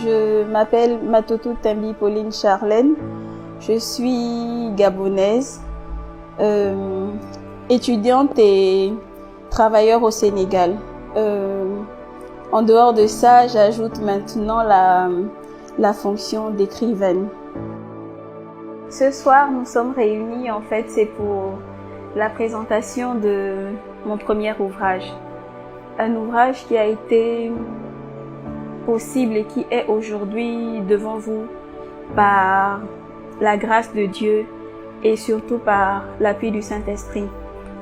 je m'appelle Matotou Tembi Pauline Charlène. Je suis gabonaise, étudiante et travailleur au Sénégal. En dehors de ça, j'ajoute maintenant la fonction d'écrivaine. Ce soir, nous sommes réunis, en fait, c'est pour la présentation de mon premier ouvrage. Un ouvrage qui a été possible et qui est aujourd'hui devant vous par la grâce de Dieu et surtout par l'appui du Saint-Esprit.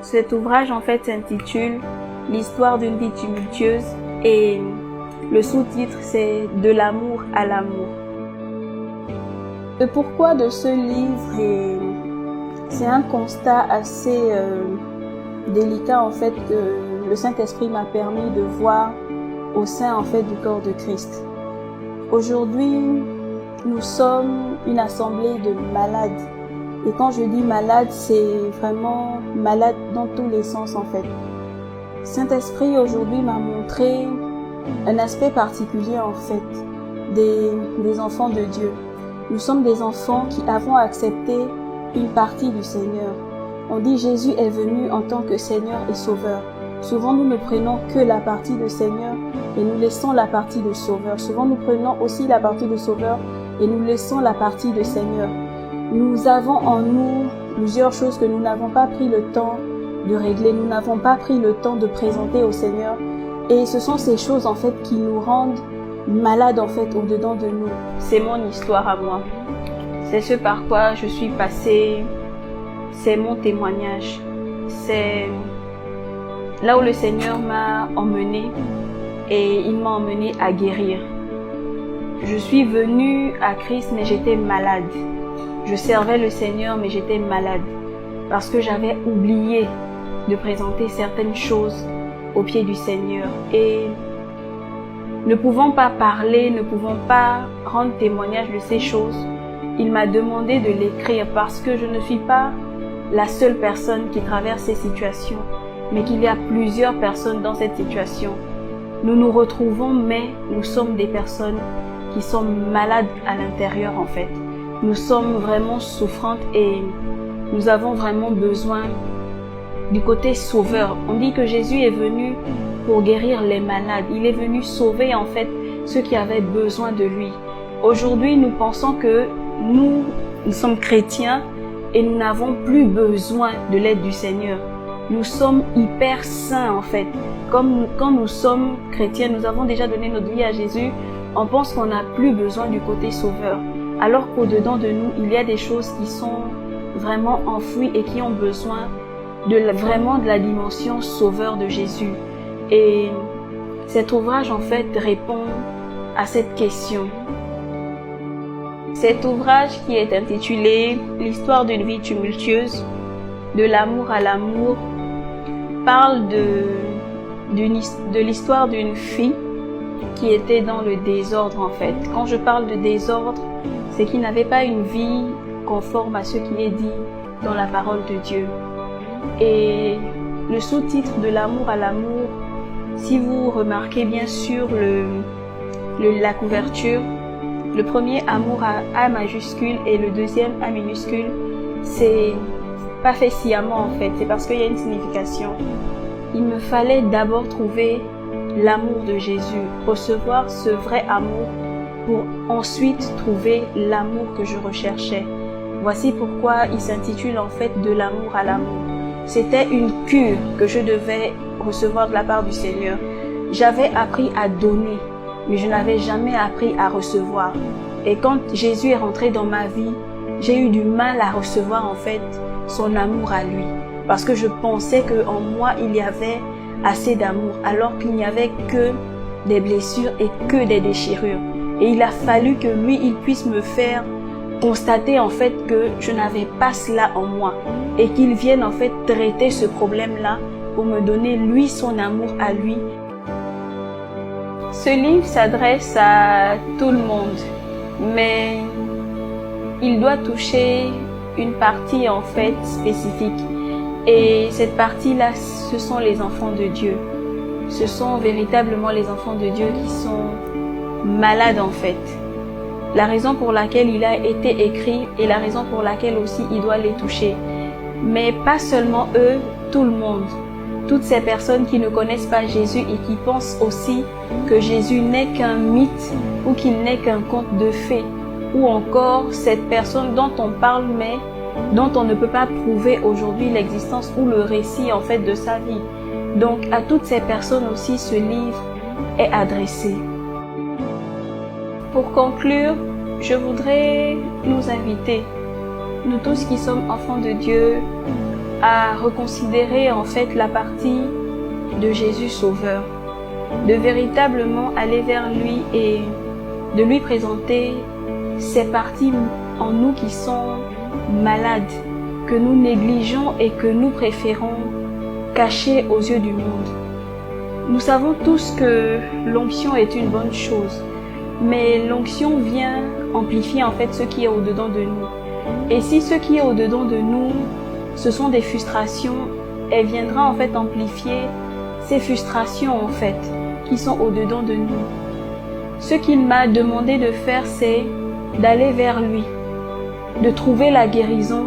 Cet ouvrage, en fait, s'intitule « L'histoire d'une vie tumultueuse » et le sous-titre, c'est « De l'amour à l'amour ». Le pourquoi de ce livre, c'est un constat assez délicat, en fait, que le Saint-Esprit m'a permis de voir au sein, en fait, du corps de Christ. Aujourd'hui, nous sommes une assemblée de malades. Et quand je dis malade, c'est vraiment malade dans tous les sens, en fait. Saint-Esprit, aujourd'hui, m'a montré un aspect particulier, en fait, des enfants de Dieu. Nous sommes des enfants qui avons accepté une partie du Seigneur. On dit Jésus est venu en tant que Seigneur et Sauveur. Souvent, nous ne prenons que la partie de Seigneur et nous laissons la partie de Sauveur. Souvent, nous prenons aussi la partie de Sauveur et nous laissons la partie de Seigneur. Nous avons en nous plusieurs choses que nous n'avons pas pris le temps de régler. Nous n'avons pas pris le temps de présenter au Seigneur. Et ce sont ces choses, en fait, qui nous rendent malades, en fait, au-dedans de nous. C'est mon histoire à moi. C'est ce par quoi je suis passée. C'est mon témoignage. C'est là où le Seigneur m'a emmenée et il m'a emmenée à guérir. Je suis venue à Christ, mais j'étais malade. Je servais le Seigneur, mais j'étais malade parce que j'avais oublié de présenter certaines choses aux pieds du Seigneur. Et ne pouvant pas parler, ne pouvant pas rendre témoignage de ces choses, il m'a demandé de l'écrire parce que je ne suis pas la seule personne qui traverse ces situations, mais qu'il y a plusieurs personnes dans cette situation. Nous nous retrouvons, mais nous sommes des personnes qui sont malades à l'intérieur, en fait. Nous sommes vraiment souffrantes et nous avons vraiment besoin du côté sauveur. On dit que Jésus est venu pour guérir les malades. Il est venu sauver, en fait, ceux qui avaient besoin de lui. Aujourd'hui, nous pensons que nous sommes chrétiens et nous n'avons plus besoin de l'aide du Seigneur. Nous sommes hyper saints, en fait. Comme quand nous sommes chrétiens, nous avons déjà donné notre vie à Jésus, on pense qu'on n'a plus besoin du côté sauveur. Alors qu'au-dedans de nous, il y a des choses qui sont vraiment enfouies et qui ont besoin vraiment de la dimension sauveur de Jésus. Et cet ouvrage, en fait, répond à cette question. Cet ouvrage qui est intitulé « L'histoire d'une vie tumultueuse, de l'amour à l'amour » parle de l'histoire d'une fille qui était dans le désordre, en fait. Quand je parle de désordre, c'est qu'il n'avait pas une vie conforme à ce qui est dit dans la parole de Dieu. Et le sous-titre de l'amour à l'amour, si vous remarquez bien sûr la couverture, le premier amour à A majuscule et le deuxième A minuscule, c'est pas fait sciemment, en fait, c'est parce qu'il y a une signification. Il me fallait d'abord trouver l'amour de Jésus, recevoir ce vrai amour pour ensuite trouver l'amour que je recherchais. Voici pourquoi il s'intitule en fait « De l'amour à l'amour ». C'était une cure que je devais recevoir de la part du Seigneur. J'avais appris à donner, mais je n'avais jamais appris à recevoir. Et quand Jésus est rentré dans ma vie, j'ai eu du mal à recevoir en fait son amour à lui. Parce que je pensais qu'en moi, il y avait assez d'amour, alors qu'il n'y avait que des blessures et que des déchirures. Et il a fallu que lui, il puisse me faire constater en fait que je n'avais pas cela en moi et qu'il vienne en fait traiter ce problème-là pour me donner lui son amour à lui. Ce livre s'adresse à tout le monde, mais il doit toucher une partie en fait spécifique. Et cette partie-là, ce sont les enfants de Dieu. Ce sont véritablement les enfants de Dieu qui sont malades en fait. La raison pour laquelle il a été écrit et la raison pour laquelle aussi il doit les toucher. Mais pas seulement eux, tout le monde. Toutes ces personnes qui ne connaissent pas Jésus et qui pensent aussi que Jésus n'est qu'un mythe ou qu'il n'est qu'un conte de fées. Ou encore cette personne dont on parle mais dont on ne peut pas prouver aujourd'hui l'existence ou le récit en fait de sa vie. Donc à toutes ces personnes aussi ce livre est adressé. Pour conclure, je voudrais nous inviter, nous tous qui sommes enfants de Dieu, à reconsidérer en fait la partie de Jésus Sauveur, de véritablement aller vers lui et de lui présenter ces parties en nous qui sont malades, que nous négligeons et que nous préférons cacher aux yeux du monde. Nous savons tous que l'onction est une bonne chose, mais l'onction vient amplifier en fait ce qui est au-dedans de nous. Et si ce qui est au-dedans de nous, ce sont des frustrations, elle viendra en fait amplifier ces frustrations en fait qui sont au-dedans de nous. Ce qu'il m'a demandé de faire, c'est d'aller vers lui, de trouver la guérison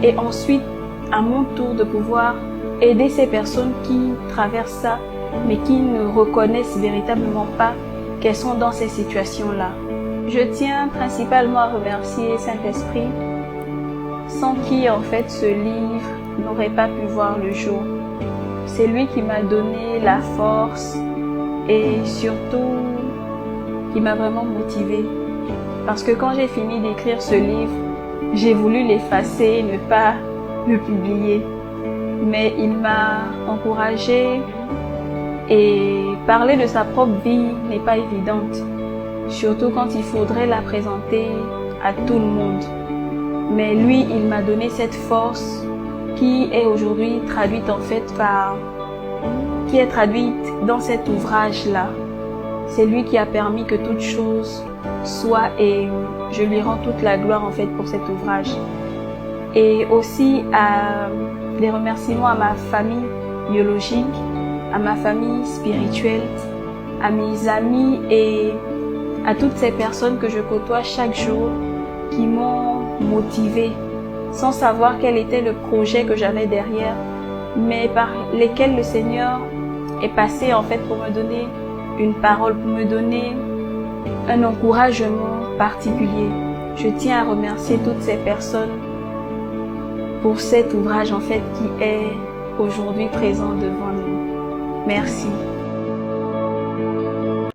et ensuite, à mon tour, de pouvoir aider ces personnes qui traversent ça, mais qui ne reconnaissent véritablement pas qu'elles sont dans ces situations-là. Je tiens principalement à remercier Saint-Esprit, sans qui en fait ce livre n'aurait pas pu voir le jour. C'est lui qui m'a donné la force et surtout qui m'a vraiment motivée. Parce que quand j'ai fini d'écrire ce livre, j'ai voulu l'effacer, ne pas le publier. Mais il m'a encouragée et parler de sa propre vie n'est pas évidente. Surtout quand il faudrait la présenter à tout le monde. Mais lui, il m'a donné cette force qui est aujourd'hui traduite en fait qui est traduite dans cet ouvrage-là. C'est lui qui a permis que toute chose soit et je lui rends toute la gloire en fait pour cet ouvrage. Et aussi des remerciements à ma famille biologique, à ma famille spirituelle, à mes amis et à toutes ces personnes que je côtoie chaque jour qui m'ont motivée sans savoir quel était le projet que j'avais derrière, mais par lesquels le Seigneur est passé en fait pour me donner une parole, pour me donner un encouragement particulier. Je tiens à remercier toutes ces personnes pour cet ouvrage en fait qui est aujourd'hui présent devant nous. Merci.